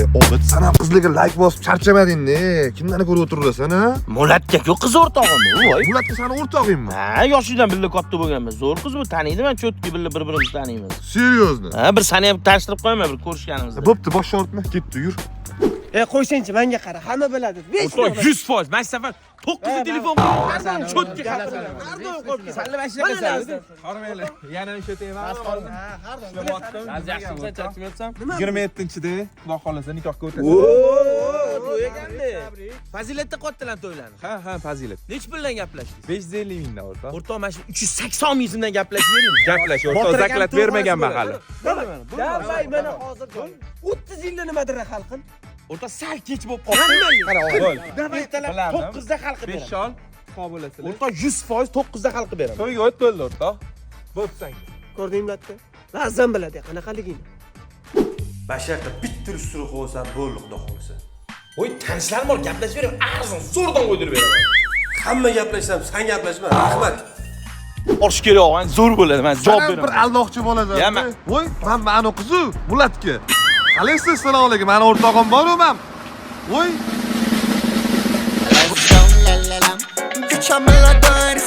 Obid, sen ham qizlarga like bosib charchamading-da. Kimlarni ko'rib o'tirasan, ha? Mulatga-ku qiz o'rtog'im bu, voy. Mulatga seni o'rtog'ingmi? Ha, yoshingdan birga katta bo'lganmiz. Zo'r qiz bu, taniydi-man, cho'tki bir-birimizni taniymiz. Seryozni? Ha, bir seni ham tanishtirib qo'yma, bir ko'rishganimizda. Bo'pti, bosh yoritma, ketdi, yur. Qo'ysinchi, menga qara, hamma biladi. 100%. Men safar 9 telefon qilaman. Cho'tki qilib. Har doim qo'yib kelsan. Salla bashla. Qarmaylar. Yana o'sha tema. Ishlayaptim. Yaxshi chaqiryapsam. 27-chida, Xudo xolasa nikohga o'tasiz. To'y ekanda. Fazilatda qotdilar to'ylarni. Ha, fazilat. Nech puldan gaplashdingiz? 550 mingdan o'rta. O'rtoq, mana shu 380 ming so'mdan gaplashib bering. Gaplash, o'rta zaklat bermaganman hali. Davay, mana hozir 30 yilda nimadir hal qil. O'rta sal kech bo'lib qoldi. Davay, Ertalab 9 da hal qilib 5 beraman. shol qobilasizlar. O'rta 100% 9 da hal qilib beraman. To'yga o't bo'ldi o'rta. Bo'psan. ko'rdingmi-latda? Lazzam biladi, qanaqaligini. Bashaqa bitta usturi qo'ysan bo'ldi xudo xolasa. Voy, tanishlarim bor, gaplashib beraman. Arzon zo'rdan qo'ydirib beraman. Hamma gaplashsam, sen gaplashma. Rahmat. Orish kerak, o'g'an zo'r bo'ladi. Men javob Bir beraman. aldoqchi bo'ladi. Yama. Voy, men ma'no qizu, Mulatga. Qalaysiz, assalomu alaykum. Meni o'rtog'im bor-ku, men. Voy. Escuchame la dance,